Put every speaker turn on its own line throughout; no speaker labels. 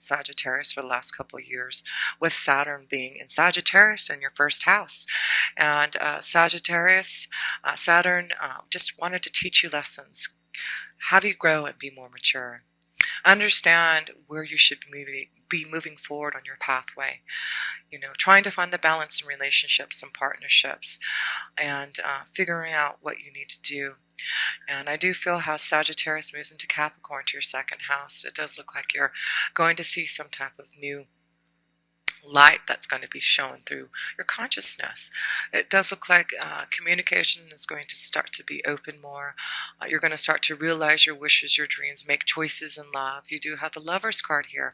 Sagittarius for the last couple of years, with Saturn being in Sagittarius in your first house. And Sagittarius, Saturn just wanted to teach you lessons, have you grow and be more mature. Understand where you should be moving forward on your pathway. You know, trying to find the balance in relationships and partnerships, and figuring out what you need to do. And I do feel how Sagittarius moves into Capricorn to your second house. It does look like you're going to see some type of new light that's going to be shown through your consciousness. It does look like communication is going to start to be open more. You're going to start to realize your wishes, your dreams, make choices in love. You do have the Lover's card here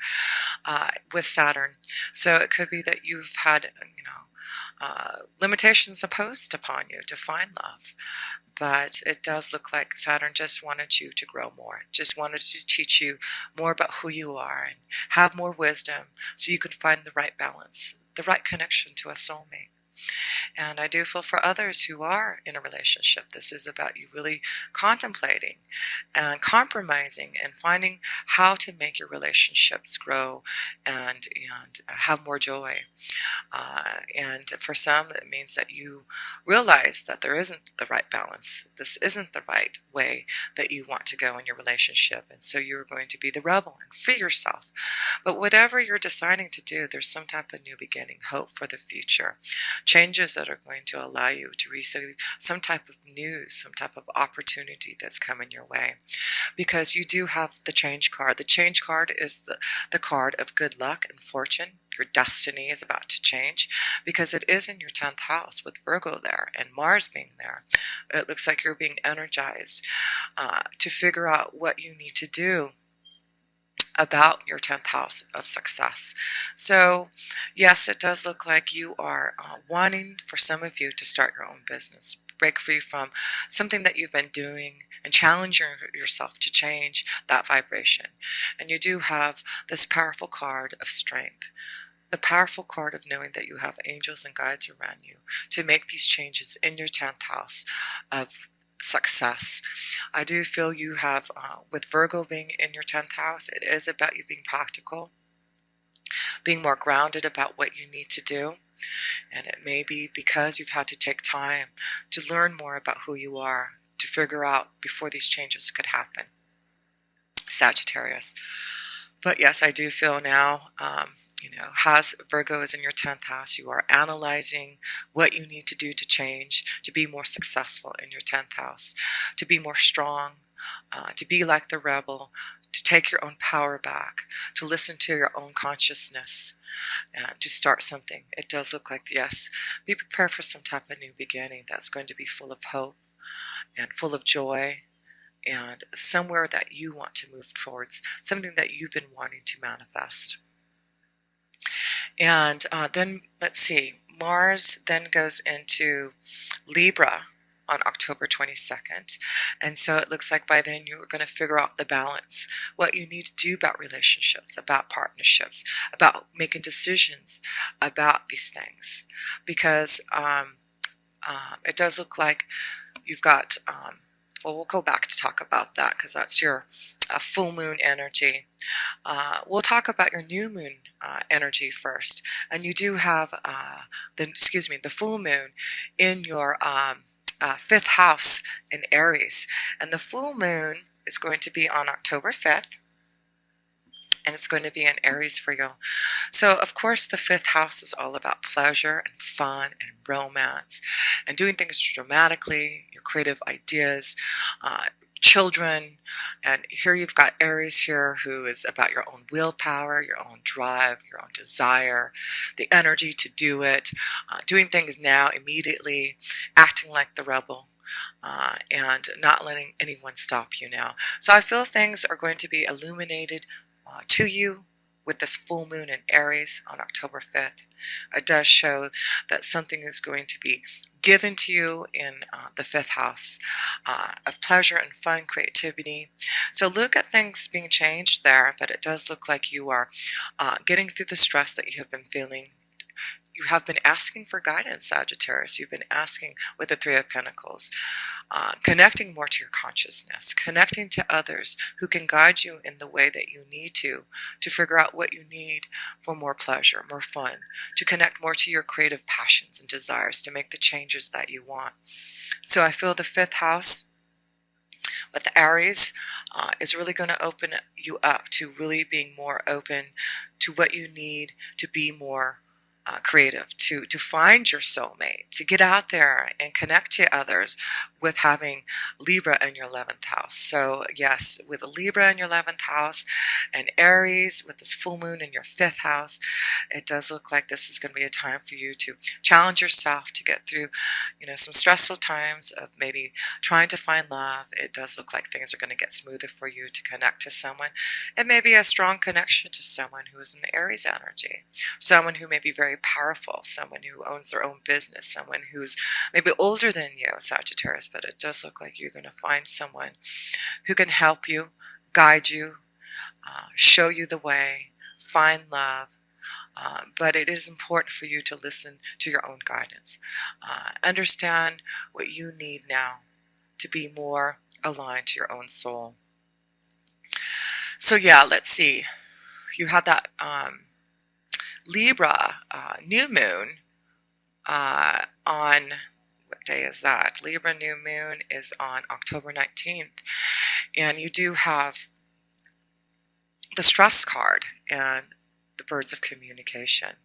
with Saturn. So it could be that you've had, limitations imposed upon you to find love. But it does look like Saturn just wanted you to grow more, just wanted to teach you more about who you are and have more wisdom so you can find the right balance, the right connection to a soulmate. And I do feel for others who are in a relationship, this is about you really contemplating and compromising and finding how to make your relationships grow and have more joy. And for some, it means that you realize that there isn't the right balance. This isn't the right way that you want to go in your relationship. And so you're going to be the rebel and free yourself. But whatever you're deciding to do, there's some type of new beginning, hope for the future, changes that are going to allow you to receive some type of news, some type of opportunity that's coming your way. Because you do have the change card. The change card is the card of good luck and fortune. Your destiny is about to change because it is in your 10th house with Virgo there and Mars being there. It looks like you're being energized to figure out what you need to do about your 10th house of success. So yes, it does look like you are wanting, for some of you, to start your own business, break free from something that you've been doing and challenge yourself to change that vibration. And you do have this powerful card of strength, the powerful card of knowing that you have angels and guides around you to make these changes in your 10th house of success. I do feel you have, with Virgo being in your 10th house, it is about you being practical, being more grounded about what you need to do. And it may be because you've had to take time to learn more about who you are, to figure out before these changes could happen. Sagittarius. But yes, I do feel now, as Virgo is in your 10th house, you are analyzing what you need to do to change, to be more successful in your 10th house, to be more strong, to be like the rebel, to take your own power back, to listen to your own consciousness, to start something. It does look like, yes, be prepared for some type of new beginning that's going to be full of hope and full of joy, and somewhere that you want to move towards, something that you've been wanting to manifest. And then, let's see, Mars then goes into Libra on October 22nd. And so it looks like by then you're going to figure out the balance, what you need to do about relationships, about partnerships, about making decisions about these things. Because it does look like you've got... well, we'll go back to talk about that because that's your full moon energy. We'll talk about your new moon energy first. And you do have the full moon in your 5th house in Aries. And the full moon is going to be on October 5th. And it's going to be in Aries for you. So, of course, the 5th house is all about pleasure and fun and romance and doing things dramatically, your creative ideas, children. And here you've got Aries here, who is about your own willpower, your own drive, your own desire, the energy to do it, doing things now, immediately, acting like the rebel. And not letting anyone stop you now. So I feel things are going to be illuminated to you with this full moon in Aries on October 5th. It does show that something is going to be given to you in the 5th house of pleasure and fun, creativity. So look at things being changed there, but it does look like you are getting through the stress that you have been feeling you have been asking for guidance, Sagittarius. You've been asking with the Three of Pentacles, connecting more to your consciousness, connecting to others who can guide you in the way that you need to figure out what you need for more pleasure, more fun, to connect more to your creative passions and desires, to make the changes that you want. So I feel the fifth house with the Aries is really going to open you up to really being more open to what you need to be more creative, to find your soulmate, to get out there and connect to others with having Libra in your 11th house. So yes, with Libra in your 11th house and Aries with this full moon in your 5th house, it does look like this is going to be a time for you to challenge yourself to get through, some stressful times of maybe trying to find love. It does look like things are going to get smoother for you to connect to someone. It may be a strong connection to someone who is in the Aries energy, someone who may be very powerful, someone who owns their own business, someone who's maybe older than you, Sagittarius, but it does look like you're going to find someone who can help you, guide you, show you the way, find love. But it is important for you to listen to your own guidance. Understand what you need now to be more aligned to your own soul. So yeah, let's see. You have that Libra new moon on, what day is that? Libra new moon is on October 19th. And you do have the stress card and the birds of communication.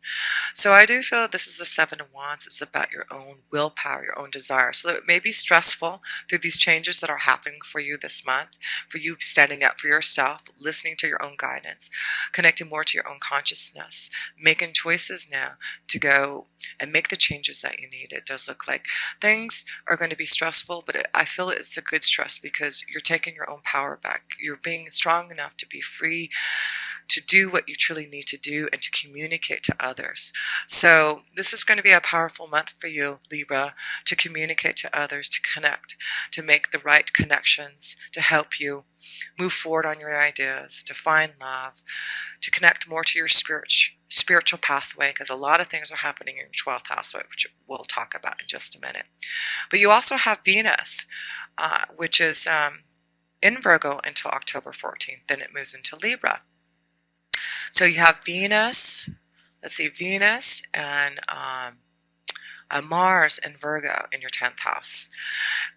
So I do feel this is the Seven of Wands. It's about your own willpower, your own desire. So it may be stressful through these changes that are happening for you this month, for you standing up for yourself, listening to your own guidance, connecting more to your own consciousness, making choices now to go and make the changes that you need. It does look like things are going to be stressful, but I feel it's a good stress because you're taking your own power back. You're being strong enough to be free to do what you truly need to do and to communicate to others. So this is going to be a powerful month for you, Libra, to communicate to others, to connect, to make the right connections, to help you move forward on your ideas, to find love, to connect more to your spiritual pathway, because a lot of things are happening in your 12th house, which we'll talk about in just a minute. But you also have Venus, which is in Virgo until October 14th. Then it moves into Libra. So you have Venus, Venus and Mars and Virgo in your 10th house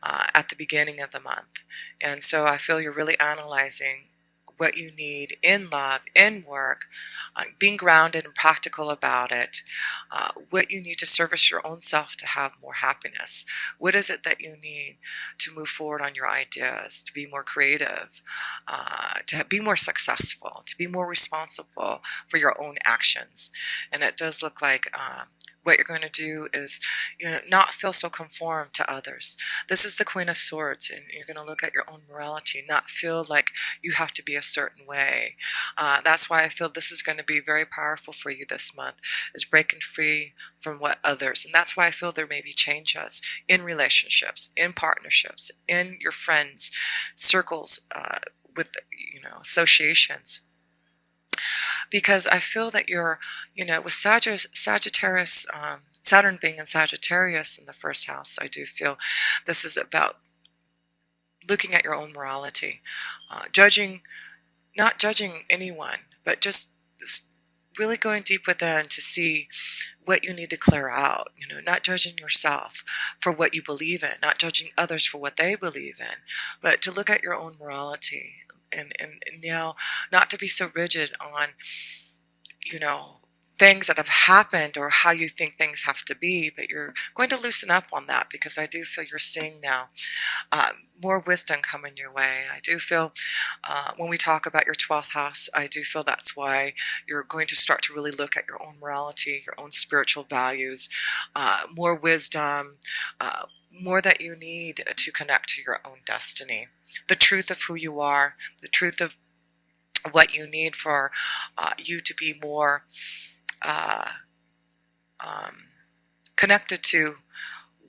at the beginning of the month. And so I feel you're really analyzing what you need in love, in work, being grounded and practical about it, what you need to service your own self to have more happiness. What is it that you need to move forward on your ideas, to be more creative, to be more successful, to be more responsible for your own actions. And it does look like what you're going to do is, not feel so conformed to others. This is the Queen of Swords, and you're going to look at your own morality, not feel like you have to be a certain way. That's why I feel this is going to be very powerful for you this month, is breaking free from what others. And that's why I feel there may be changes in relationships, in partnerships, in your friends, circles, with, associations. Because I feel that you're, with Sagittarius, Saturn being in Sagittarius in the first house, I do feel this is about looking at your own morality, not judging anyone, but just really going deep within to see what you need to clear out, not judging yourself for what you believe in, not judging others for what they believe in, but to look at your own morality and now not to be so rigid on, things that have happened or how you think things have to be, but you're going to loosen up on that, because I do feel you're seeing now more wisdom coming your way. I do feel when we talk about your 12th house, I do feel that's why you're going to start to really look at your own morality, your own spiritual values, more wisdom, more that you need to connect to your own destiny, the truth of who you are, the truth of what you need for you to be more connected to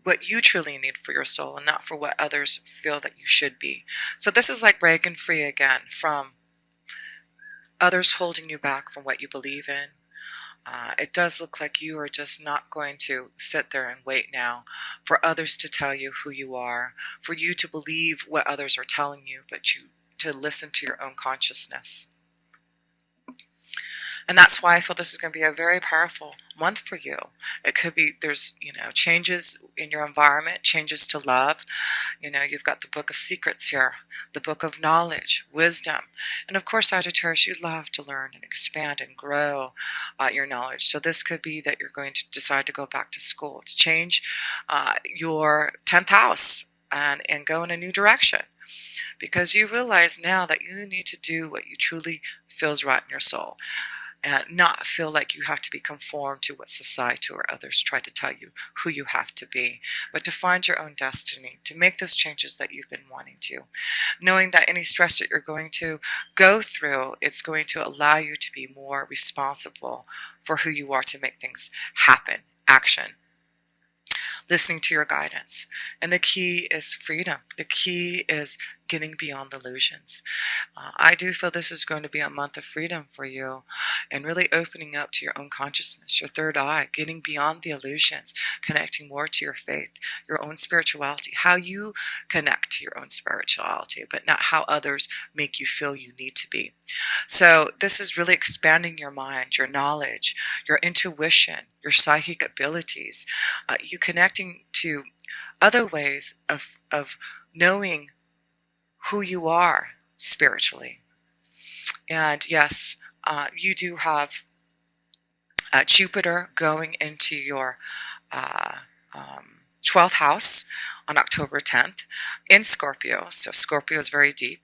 what you truly need for your soul, and not for what others feel that you should be. So this is like breaking free again from others holding you back from what you believe in, It does look like you are just not going to sit there and wait now for others to tell you who you are, for you to believe what others are telling you, but you to listen to your own consciousness. And that's why I feel this is going to be a very powerful month for you. It could be there's, changes in your environment, changes to love. You've got the book of secrets here, the book of knowledge, wisdom. And of course, Sagittarius, you love to learn and expand and grow your knowledge. So this could be that you're going to decide to go back to school, to change your 10th house and go in a new direction. Because you realize now that you need to do what you truly feels right in your soul, and not feel like you have to be conformed to what society or others try to tell you who you have to be, but to find your own destiny, to make those changes that you've been wanting to. Knowing that any stress that you're going to go through, it's going to allow you to be more responsible for who you are, to make things happen, action. Listening to your guidance. And the key is freedom. The key is getting beyond illusions. I do feel this is going to be a month of freedom for you, and really opening up to your own consciousness, your third eye, getting beyond the illusions, connecting more to your faith, your own spirituality, how you connect to your own spirituality, but not how others make you feel you need to be. So this is really expanding your mind, your knowledge, your intuition, your psychic abilities, you connecting to other ways of knowing who you are spiritually. And yes, you do have Jupiter going into your 12th house on October 10th in Scorpio. So Scorpio is very deep,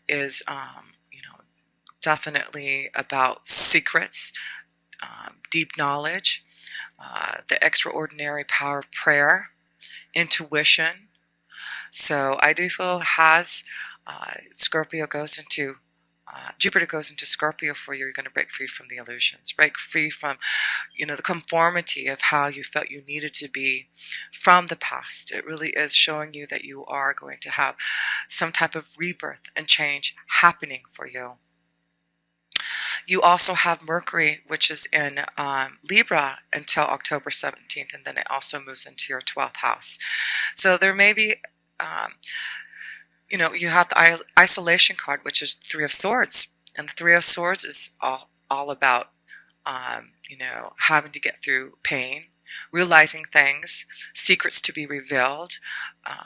is definitely about secrets, deep knowledge, the extraordinary power of prayer, intuition. So I do feel as Scorpio goes into Jupiter goes into Scorpio for you, you're going to break free from the illusions, break free from, the conformity of how you felt you needed to be from the past. It really is showing you that you are going to have some type of rebirth and change happening for you. You also have Mercury, which is in Libra until October 17th, and then it also moves into your 12th house. So there may be, you have the isolation card, which is Three of Swords. And the Three of Swords is all about, having to get through pain, realizing things, secrets to be revealed,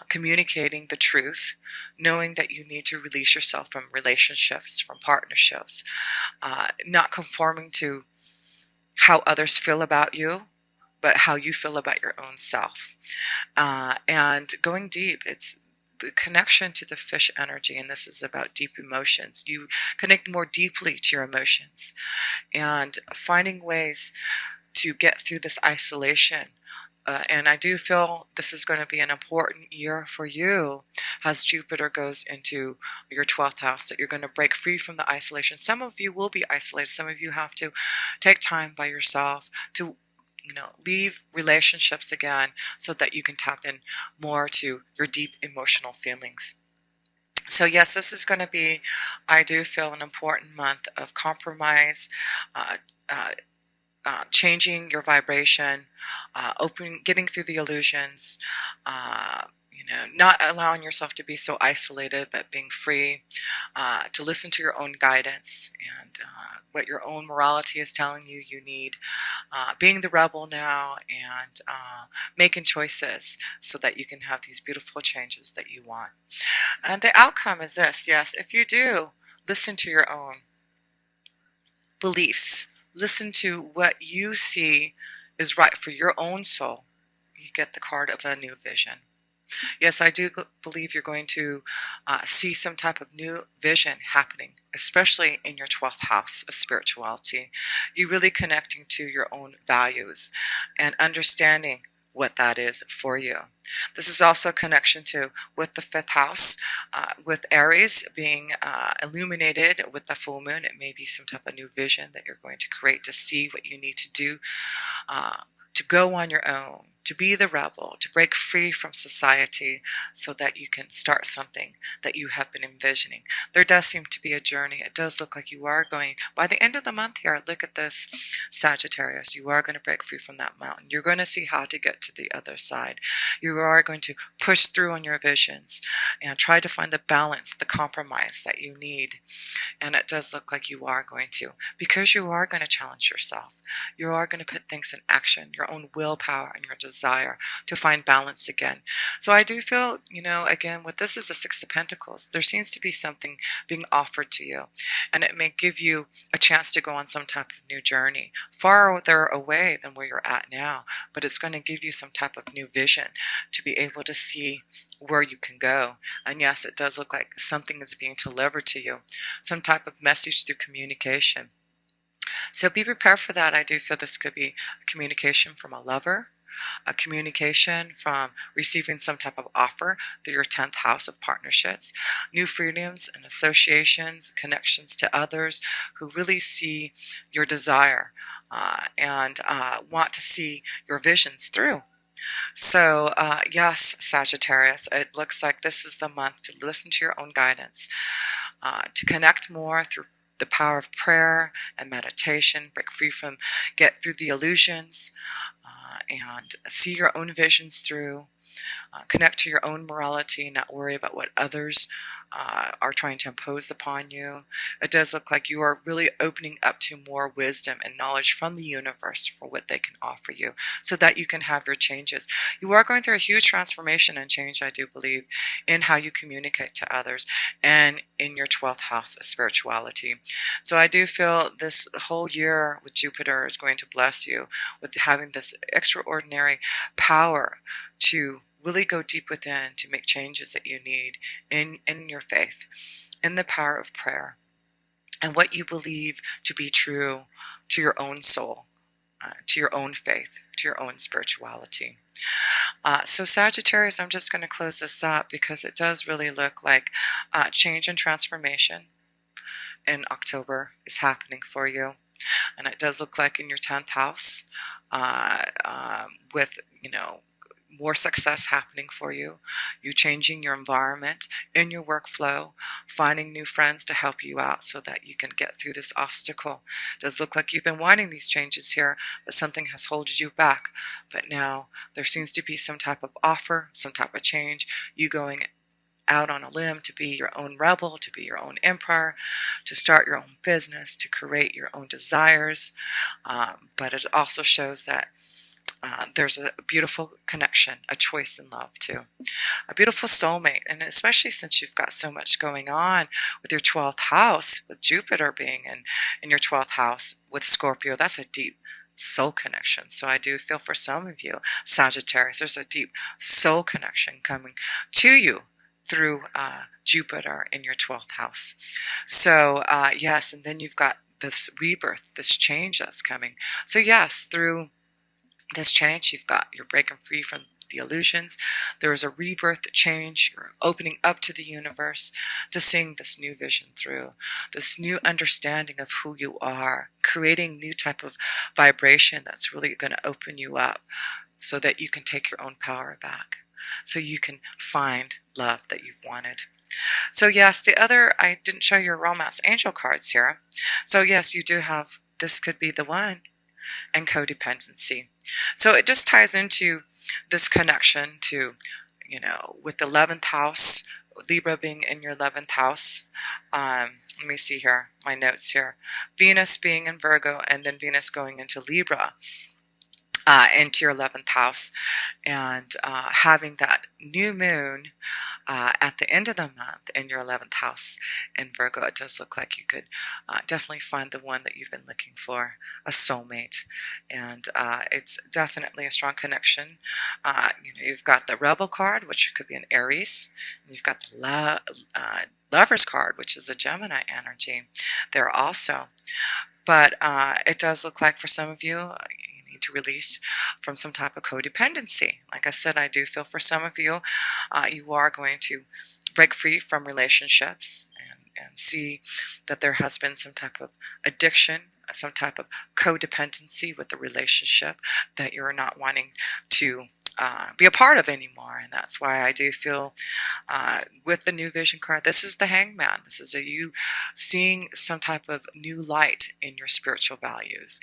communicating the truth, knowing that you need to release yourself from relationships, from partnerships, not conforming to how others feel about you, but how you feel about your own self. And going deep, it's the connection to the fish energy, and this is about deep emotions. You connect more deeply to your emotions and finding ways to get through this isolation. And I do feel this is going to be an important year for you as Jupiter goes into your 12th house, that you're going to break free from the isolation. Some of you will be isolated. Some of you have to take time by yourself to leave relationships again so that you can tap in more to your deep emotional feelings. So yes, this is going to be, I do feel, an important month of compromise, changing your vibration, getting through the illusions, not allowing yourself to be so isolated, but being free, to listen to your own guidance and what your own morality is telling you you need, being the rebel now, and making choices so that you can have these beautiful changes that you want. And the outcome is this: yes, if you do listen to your own beliefs, listen to what you see is right for your own soul, you get the card of a new vision. Yes, I do believe you're going to see some type of new vision happening, especially in your 12th house of spirituality. You're really connecting to your own values and understanding what that is for you. This is also a connection to with the 5th house, with Aries being illuminated with the full moon. It may be some type of new vision that you're going to create to see what you need to do to go on your own, to be the rebel, to break free from society so that you can start something that you have been envisioning. There does seem to be a journey. It does look like you are going, by the end of the month here, look at this, Sagittarius, you are going to break free from that mountain. You're going to see how to get to the other side. You are going to push through on your visions and try to find the balance, the compromise that you need. And it does look like you are going to, because you are going to challenge yourself. You are going to put things in action, your own willpower and your desire to find balance again. So I do feel, again, with this is a Six of Pentacles, there seems to be something being offered to you. And it may give you a chance to go on some type of new journey, farther away than where you're at now. But it's going to give you some type of new vision to be able to see where you can go. And yes, it does look like something is being delivered to you, some type of message through communication. So be prepared for that. I do feel this could be communication from a lover, a communication from receiving some type of offer through your 10th house of partnerships, new freedoms and associations, connections to others who really see your desire and want to see your visions through. So yes, Sagittarius, it looks like this is the month to listen to your own guidance, to connect more through the power of prayer and meditation, get through the illusions, and see your own visions through, connect to your own morality, not worry about what others are trying to impose upon you. It does look like you are really opening up to more wisdom and knowledge from the universe for what they can offer you so that you can have your changes. You are going through a huge transformation and change, I do believe, in how you communicate to others and in your 12th house of spirituality. So I do feel this whole year with Jupiter is going to bless you with having this extraordinary power to really go deep within to make changes that you need in your faith, in the power of prayer, and what you believe to be true to your own soul, to your own faith, to your own spirituality. So Sagittarius, I'm just going to close this up because it does really look like change and transformation in October is happening for you. And it does look like in your 10th house with, more success happening for you, you changing your environment in your workflow, finding new friends to help you out so that you can get through this obstacle. It does look like you've been wanting these changes here, but something has held you back. But now there seems to be some type of offer, some type of change, you going out on a limb to be your own rebel, to be your own emperor, to start your own business, to create your own desires. But it also shows that there's a beautiful connection, a choice in love too, a beautiful soulmate. And especially since you've got so much going on with your 12th house, with Jupiter being in your 12th house with Scorpio, that's a deep soul connection. So I do feel for some of you, Sagittarius, there's a deep soul connection coming to you through Jupiter in your 12th house. So yes, and then you've got this rebirth, this change that's coming. So yes, through this change, you're breaking free from the illusions. There is a rebirth, a change. You're opening up to the universe, to seeing this new vision through, this new understanding of who you are, creating new type of vibration that's really going to open you up so that you can take your own power back, so you can find love that you've wanted. So yes, I didn't show your romance angel cards here. So yes, you do have, this could be the one, and codependency. So it just ties into this connection to, with the 11th house, Libra being in your 11th house. Let me see here, my notes here. Venus being in Virgo, and then Venus going into Libra, into your 11th house, and having that new moon at the end of the month in your 11th house in Virgo. It does look like you could definitely find the one that you've been looking for, a soulmate. And it's definitely a strong connection. You've got the Rebel card, which could be an Aries, and you've got the Lover's card, which is a Gemini energy there also. But it does look like for some of you, to release from some type of codependency. Like I said, I do feel for some of you, you are going to break free from relationships and see that there has been some type of addiction, some type of codependency with the relationship that you're not wanting to be a part of anymore. And that's why I do feel with the new vision card, this is the hangman. This is you seeing some type of new light in your spiritual values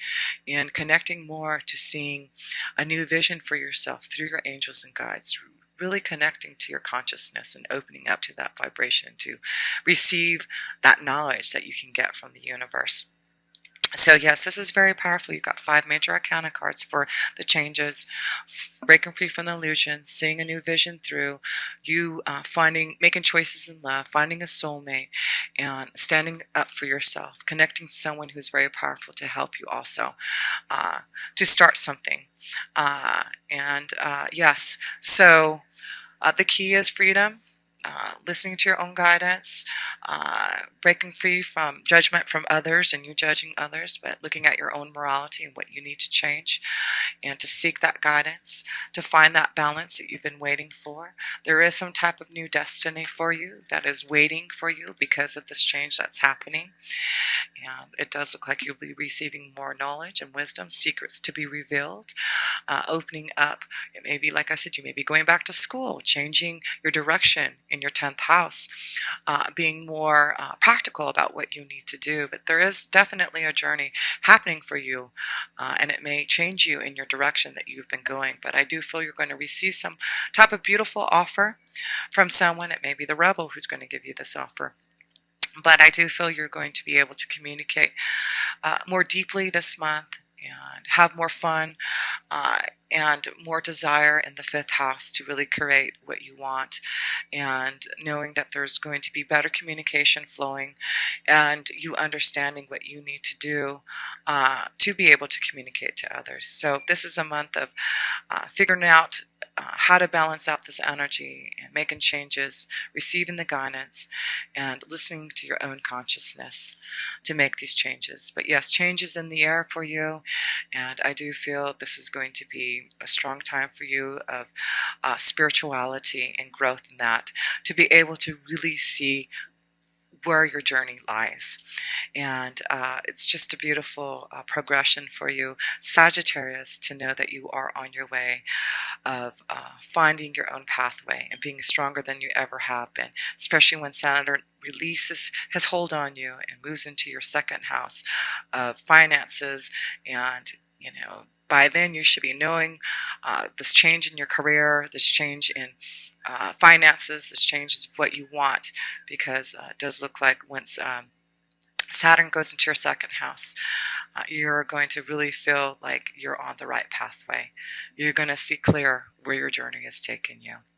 and connecting more to seeing a new vision for yourself through your angels and guides, really connecting to your consciousness and opening up to that vibration to receive that knowledge that you can get from the universe. So yes, this is very powerful. You've got 5 major arcana cards for the changes, breaking free from the illusions, seeing a new vision through, you making choices in love, finding a soulmate, and standing up for yourself, connecting to someone who's very powerful to help you also, to start something. Yes, so the key is freedom. Listening to your own guidance, breaking free from judgment from others and you judging others, but looking at your own morality and what you need to change, and to seek that guidance, to find that balance that you've been waiting for. There is some type of new destiny for you that is waiting for you because of this change that's happening. And it does look like you'll be receiving more knowledge and wisdom, secrets to be revealed, opening up. It may be, like I said, you may be going back to school, changing your direction in your 10th house, being more practical about what you need to do. But there is definitely a journey happening for you, and it may change you in your direction that you've been going. But I do feel you're going to receive some type of beautiful offer from someone. It may be the rebel who's going to give you this offer. But I do feel you're going to be able to communicate more deeply this month and have more fun and more desire in the 5th house to really create what you want, and knowing that there's going to be better communication flowing and you understanding what you need to do to be able to communicate to others. So this is a month of figuring out how to balance out this energy and making changes, receiving the guidance, and listening to your own consciousness to make these changes. But yes, change is in the air for you, and I do feel this is going to be a strong time for you of spirituality and growth in that, to be able to really see where your journey lies. And it's just a beautiful progression for you, Sagittarius, to know that you are on your way of finding your own pathway and being stronger than you ever have been, especially when Saturn releases his hold on you and moves into your 2nd house of finances. And by then you should be knowing this change in your career, this change in finances, this change is what you want, because it does look like once Saturn goes into your 2nd house, you're going to really feel like you're on the right pathway. You're going to see clear where your journey is taking you.